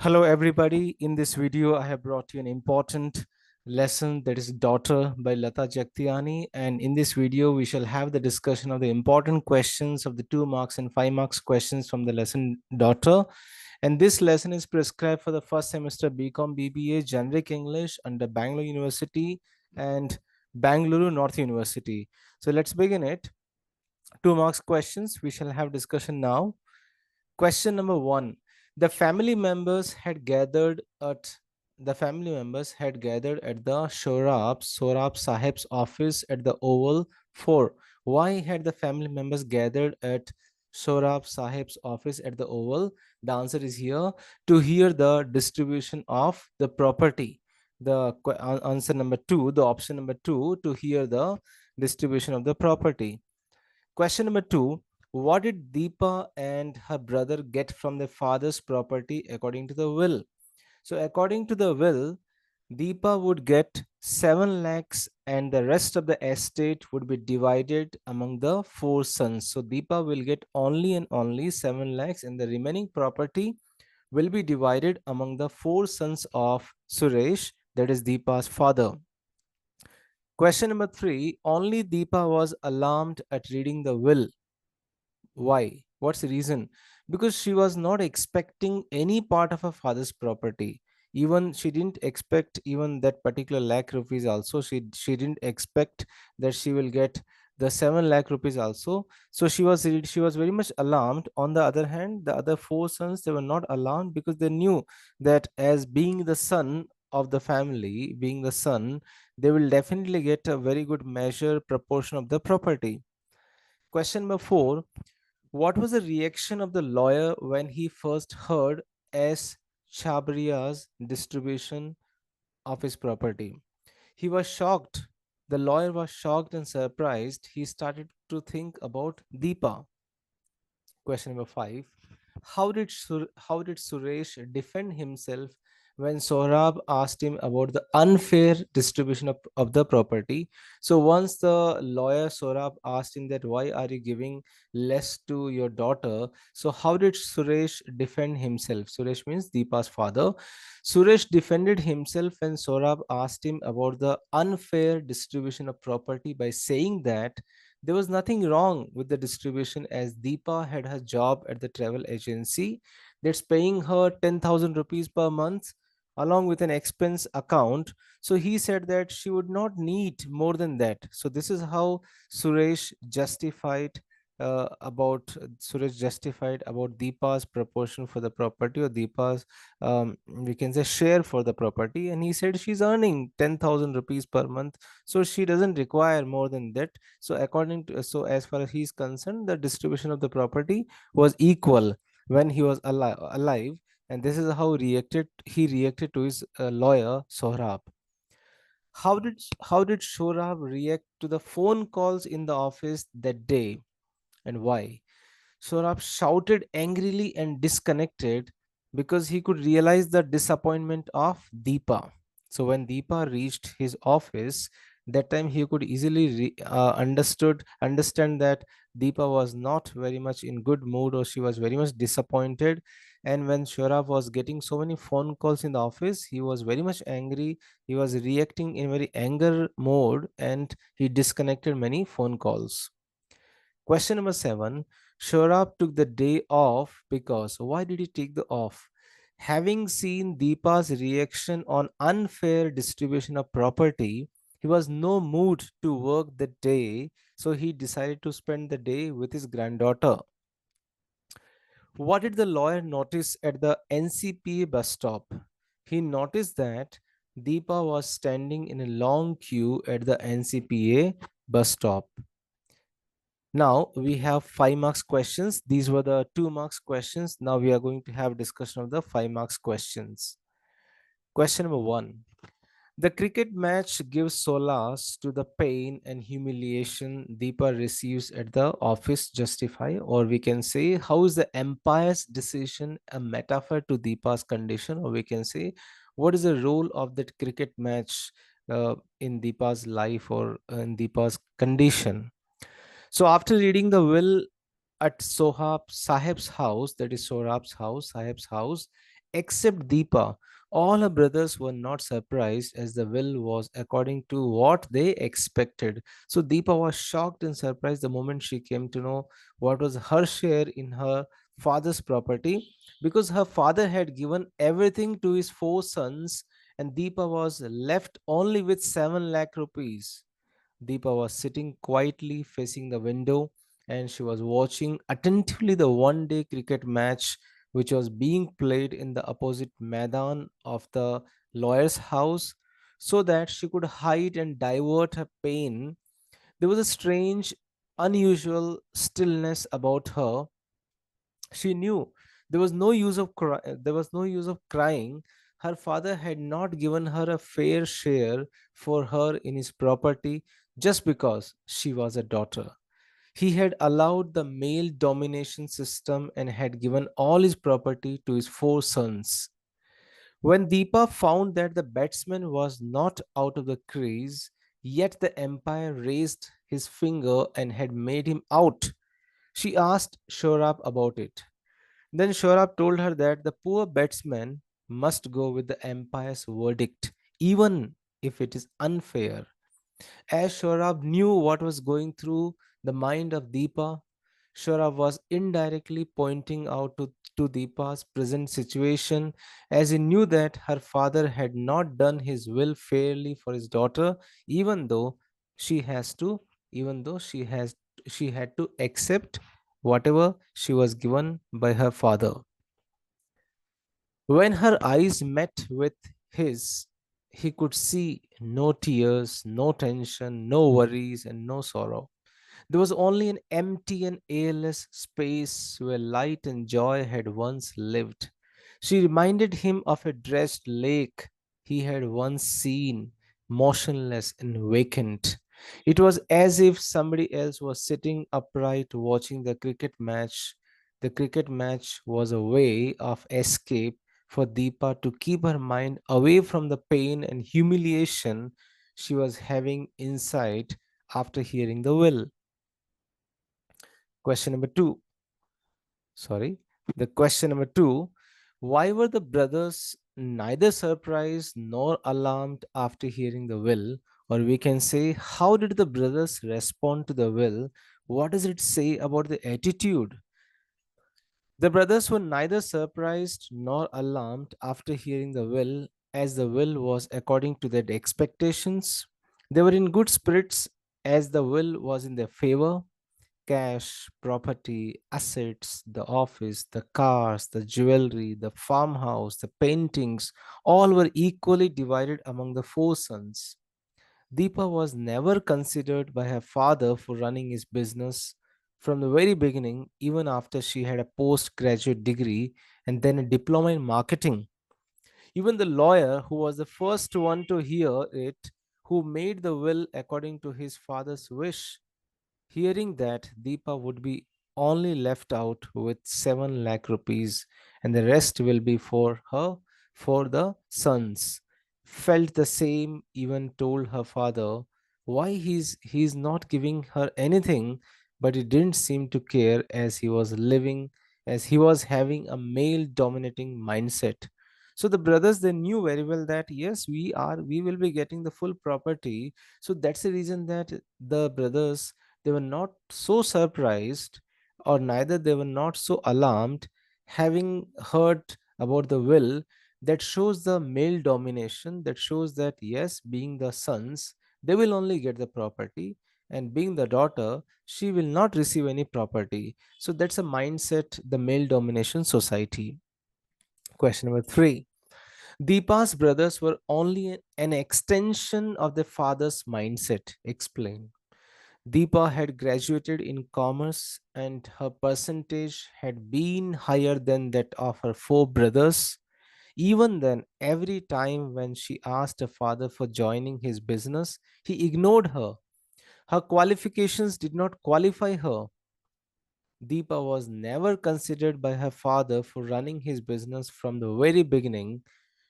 Hello everybody. In this video, I have brought you an important lesson, that is Daughter by Lata Jagtiani. And in this video, we shall have the discussion of the important questions of the 2 marks and 5 marks questions from the lesson Daughter. And this lesson is prescribed for the first semester BCom BBA Generic English under Bangalore University and Bangalore North University. So let's begin it. 2 marks questions. We shall have discussion now. Question number 1. The family members had gathered at the Sorab Sahib's office at the Oval for. Why had the family members gathered at Sorab Sahib's office at the Oval? The answer is here, to hear the distribution of the property. The answer number 2, the option number 2, to hear the distribution of the property. Question number 2. What did Deepa and her brother get from their father's property according to the will? So according to the will, Deepa would get 7 lakhs and the rest of the estate would be divided among the 4 sons. So Deepa will get only and only 7 lakhs and the remaining property will be divided among the 4 sons of Suresh, that is Deepa's father. Question number 3. Only Deepa was alarmed at reading the will. Why? What's the reason? Because she was not expecting any part of her father's property. Even she didn't expect even that particular lakh rupees also. She didn't expect that she will get the 7 lakh rupees also. So she was very much alarmed. On the other hand, the other 4 sons, they were not alarmed because they knew that as being the son of the family, being the son, they will definitely get a very good measure proportion of the property. Question number 4. What was the reaction of the lawyer when he first heard S. Chabria's distribution of his property? He was shocked. The lawyer was shocked and surprised. He started to think about Deepa. Question number 5. How did Suresh defend himself when Sohrab asked him about the unfair distribution of the property? So once the lawyer Sohrab asked him that why are you giving less to your daughter? So how did Suresh defend himself? Suresh means Deepa's father. Suresh defended himself when Sohrab asked him about the unfair distribution of property by saying that there was nothing wrong with the distribution as Deepa had her job at the travel agency that's paying her 10,000 rupees per month along with an expense account. So he said that she would not need more than that. So this is how Suresh justified about Deepa's proportion for the property, or Deepa's we can say share for the property, and he said she's earning 10,000 rupees per month, so she doesn't require more than that. So as far as he's concerned, the distribution of the property was equal when he was alive, and this is how he reacted to his lawyer Sohrab. How did Sohrab react to the phone calls in the office that day, and why? Sohrab shouted angrily and disconnected because he could realize the disappointment of Deepa. So when Deepa reached his office, that time he could easily understand that Deepa was not very much in good mood, or she was very much disappointed. And when Sohrab was getting so many phone calls in the office, he was very much angry. He was reacting in very anger mode, and he disconnected many phone calls. Question number 7. Shorab took the day off because, why did he take the off? Having seen Deepa's reaction on unfair distribution of property, he was no mood to work the day, so he decided to spend the day with his granddaughter. What did the lawyer notice at the NCPA bus stop? He noticed that Deepa was standing in a long queue at the NCPA bus stop. Now we have 5 marks questions. These were the 2 marks questions. Now we are going to have discussion of the 5 marks questions. Question number 1. The cricket match gives solace to the pain and humiliation Deepa receives at the office. Justify, or we can say, how is the empire's decision a metaphor to Deepa's condition, or we can say, what is the role of that cricket match in Deepa's life or in Deepa's condition? So after reading the will, at Sohab Sahib's house, that is Sohrab's house, Sahib's house, except Deepa. All her brothers were not surprised as the will was according to what they expected. So Deepa was shocked and surprised the moment she came to know what was her share in her father's property, because her father had given everything to his four sons and Deepa was left only with 7 lakh rupees. Deepa was sitting quietly facing the window and she was watching attentively the one day cricket match which was being played in the opposite Maidan of the lawyer's house so that she could hide and divert her pain. There was a strange, unusual stillness about her. She knew there was no use of crying. Her father had not given her a fair share for her in his property just because she was a daughter. He had allowed the male domination system and had given all his property to his four sons. When Deepa found that the batsman was not out of the crease, yet the umpire raised his finger and had made him out, she asked Shorab about it. Then Shorab told her that the poor batsman must go with the umpire's verdict, even if it is unfair. As Shorab knew what was going through the mind of Deepa, Shorab was indirectly pointing out to Deepa's present situation, as he knew that her father had not done his will fairly for his daughter, even though she has to, even though she had to accept whatever she was given by her father. When her eyes met with his, he could see no tears, no tension, no worries, and no sorrow. There was only an empty and airless space where light and joy had once lived. She reminded him of a dressed lake he had once seen, motionless and vacant. It was as if somebody else was sitting upright watching the cricket match. The cricket match was a way of escape for Deepa to keep her mind away from the pain and humiliation she was having inside after hearing the will. Question number two. Sorry. The question number two. Why were the brothers neither surprised nor alarmed after hearing the will? Or we can say, how did the brothers respond to the will? What does it say about the attitude? The brothers were neither surprised nor alarmed after hearing the will, as the will was according to their expectations. They were in good spirits as the will was in their favor. Cash, property, assets, the office, the cars, the jewelry, the farmhouse, the paintings, all were equally divided among the four sons. Deepa was never considered by her father for running his business from the very beginning, even after she had a postgraduate degree and then a diploma in marketing. Even the lawyer, who was the first one to hear it, who made the will according to his father's wish, hearing that Deepa would be only left out with 7 lakh rupees and the rest will be for her, for the sons, felt the same, even told her father why he's not giving her anything, but he didn't seem to care as he was having a male dominating mindset. So the brothers, they knew very well that yes, we will be getting the full property. So that's the reason that the brothers, they were not so surprised or neither they were not so alarmed having heard about the will. That shows the male domination, that shows that yes, being the sons, they will only get the property, and being the daughter, she will not receive any property. So that's a mindset, the male domination society. Question number 3. Deepa's brothers were only an extension of their father's mindset. Explain. Deepa had graduated in commerce and her percentage had been higher than that of her four brothers. Even then, every time when she asked her father for joining his business, he ignored her. Her qualifications did not qualify her. Deepa was never considered by her father for running his business from the very beginning.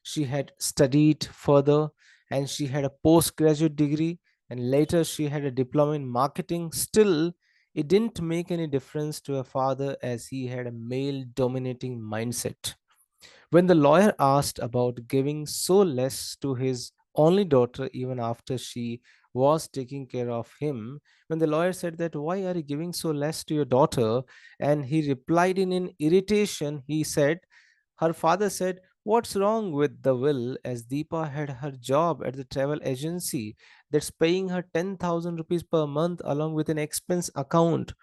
She had studied further and she had a postgraduate degree, and later she had a diploma in marketing. Still, It didn't make any difference to her father as he had a male dominating mindset. When the lawyer asked about giving so less to his only daughter even after she was taking care of him, when the lawyer said that, "Why are you giving so less to your daughter?" and he replied in an irritation, he said, her father said, "What's wrong with the will?" As Deepa had her job at the travel agency that's paying her 10,000 rupees per month along with an expense account.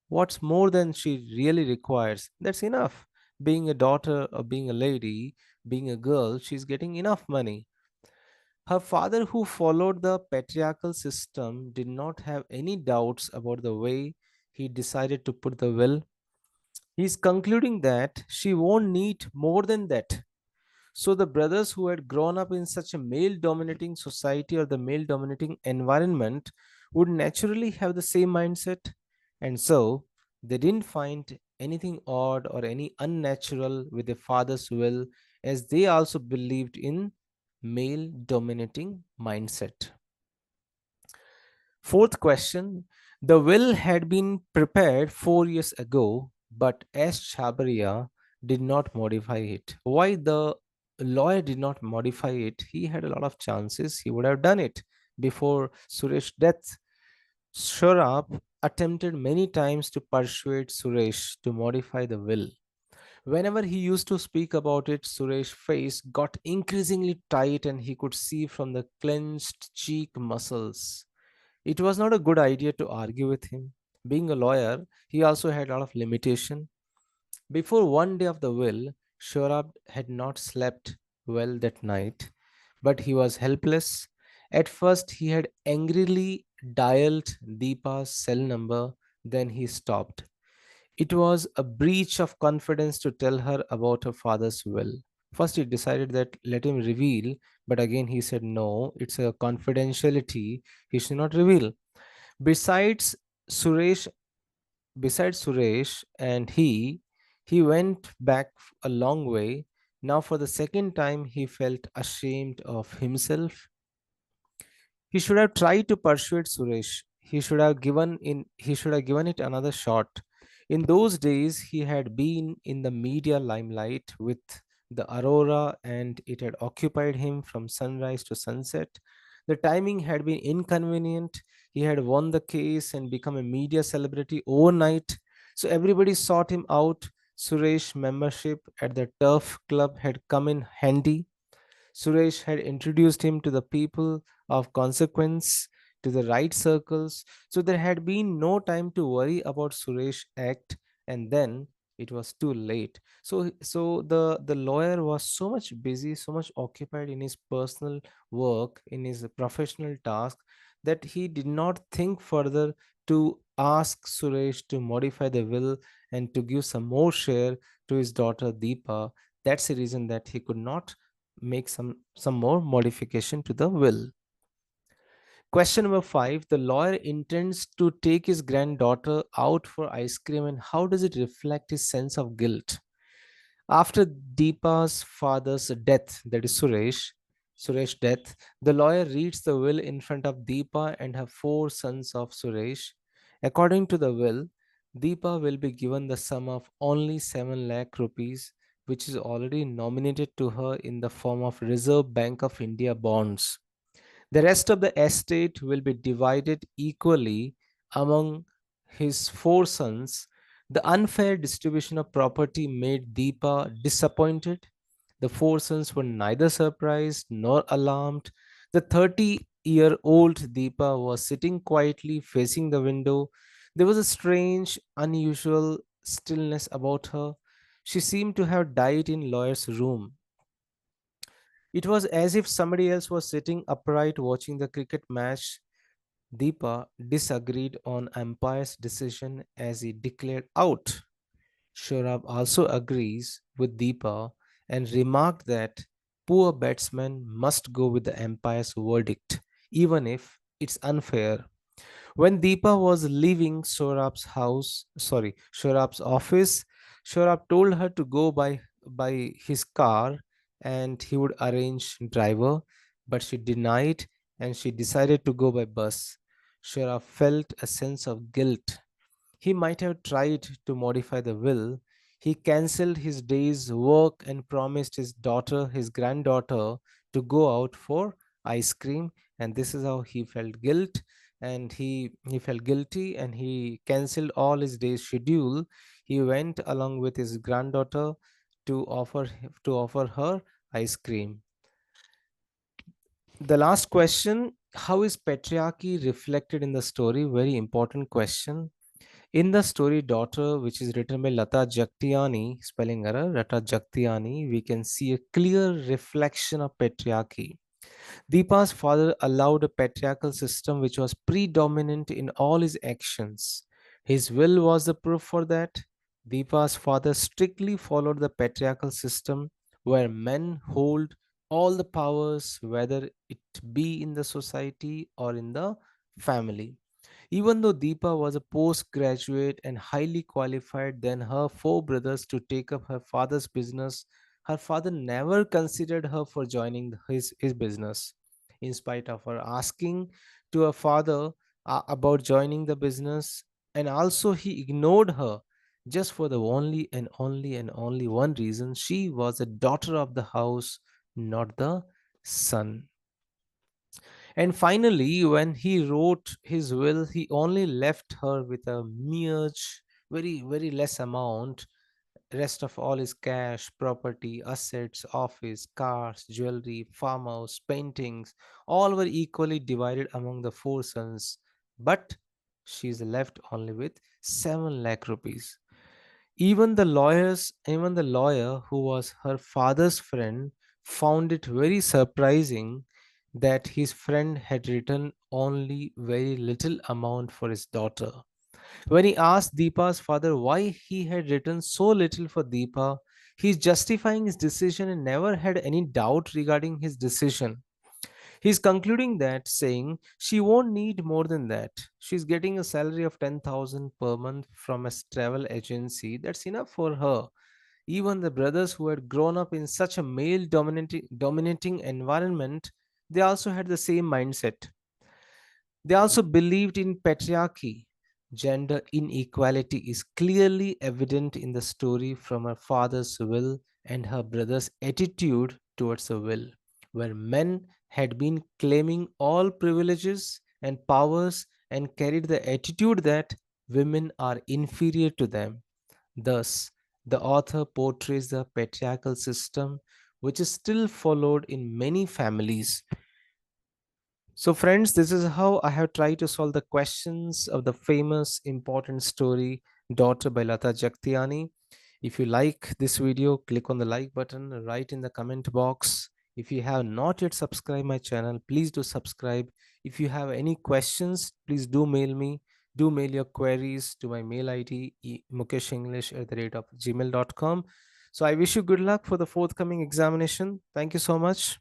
What's more than she really requires? That's enough. Being a daughter or being a lady, being a girl, she's getting enough money. Her father, who followed the patriarchal system, did not have any doubts about the way he decided to put the will. He's concluding that she won't need more than that. So the brothers who had grown up in such a male dominating society or the male dominating environment would naturally have the same mindset. And so they didn't find anything odd or any unnatural with their father's will, as they also believed in male dominating mindset. Fourth question. The will had been prepared 4 years ago, but S. Chabaria did not modify it. Why the lawyer did not modify it? He had a lot of chances. He would have done it before Suresh's death. Shorab attempted many times to persuade Suresh to modify the will. Whenever he used to speak about it, Suresh's face got increasingly tight and he could see from the clenched cheek muscles. It was not a good idea to argue with him. Being a lawyer, he also had a lot of limitation. Before one day of the will, Shorab had not slept well that night, but he was helpless. At first, he had angrily dialed Deepa's cell number, then he stopped. It was a breach of confidence to tell her about her father's will. First, he decided that let him reveal, but again he said no, it's a confidentiality, he should not reveal. Besides Suresh, besides Suresh and he went back a long way. Now, for the second time, he felt ashamed of himself. He should have tried to persuade Suresh. He should have given it another shot. In those days he had been in the media limelight with the Aurora and it had occupied him from sunrise to sunset. The timing had been inconvenient. He had won the case and become a media celebrity overnight. So everybody sought him out. Suresh membership at the Turf Club had come in handy. Suresh had introduced him to the people of consequence, to the right circles, so there had been no time to worry about Suresh act, and then it was too late. So the lawyer was so much busy, so much occupied in his personal work, in his professional task, that he did not think further to ask Suresh to modify the will and to give some more share to his daughter Deepa. That's the reason that he could not make some more modification to the will. Question number 5. The lawyer intends to take his granddaughter out for ice cream, and how does it reflect his sense of guilt? After Deepa's father's death, that is Suresh's death, the lawyer reads the will in front of Deepa and her four sons of Suresh. According to the will, Deepa will be given the sum of only 7 lakh rupees, which is already nominated to her in the form of Reserve Bank of India bonds. The rest of the estate will be divided equally among his four sons. The unfair distribution of property made Deepa disappointed. The four sons were neither surprised nor alarmed. The 30-year-old Deepa was sitting quietly facing the window. There was a strange, unusual stillness about her. She seemed to have died in lawyer's room. It was as if somebody else was sitting upright watching the cricket match. Deepa disagreed on umpire's decision as he declared out. Shorab also agrees with Deepa and remarked that poor batsmen must go with the umpire's verdict, even if it's unfair. When Deepa was leaving Shorab's office, Shorab told her to go by his car and he would arrange driver, but she denied and she decided to go by bus. Shorab felt a sense of guilt. He might have tried to modify the will. He cancelled his day's work and promised his daughter, his granddaughter, to go out for ice cream. And this is how he felt guilt. And he felt guilty and he cancelled all his day's schedule. He went along with his granddaughter to offer her ice cream. The last question: how is patriarchy reflected in the story? Very important question. In the story Daughter, which is written by Lata Jagtiani, spelling error, Lata Jagtiani, we can see a clear reflection of patriarchy. Deepa's father allowed a patriarchal system which was predominant in all his actions. His will was the proof for that. Deepa's father strictly followed the patriarchal system where men hold all the powers, whether it be in the society or in the family. Even though Deepa was a postgraduate and highly qualified than her four brothers to take up her father's business, her father never considered her for joining his business. In spite of her asking to her father about joining the business, and also he ignored her just for the only one reason: she was a daughter of the house, not the son. And finally, when he wrote his will, he only left her with a mere, very less amount. Rest of all his cash, property, assets, office, cars, jewelry, farmhouse, paintings, all were equally divided among the four sons. But she is left only with 7 lakh rupees. Even the lawyer who was her father's friend found it very surprising that his friend had written only very little amount for his daughter. When he asked Deepa's father why he had written so little for Deepa, he is justifying his decision and never had any doubt regarding his decision. He's concluding that saying she won't need more than that. She's getting a salary of 10,000 per month from a travel agency. That's enough for her. Even the brothers who had grown up in such a male dominating environment, they also had the same mindset. They also believed in patriarchy. Gender inequality is clearly evident in the story from her father's will and her brother's attitude towards the will, where men had been claiming all privileges and powers and carried the attitude that women are inferior to them. Thus, the author portrays the patriarchal system which is still followed in many families. So, friends, this is how I have tried to solve the questions of the famous important story Daughter by Lata Jagtiani. If you like this video, click on the like button, write in the comment box. If you have not yet subscribed my channel, please do subscribe. If you have any questions, please do mail me. Do mail your queries to my mail ID, mukeshenglish@gmail.com. So I wish you good luck for the forthcoming examination. Thank you so much.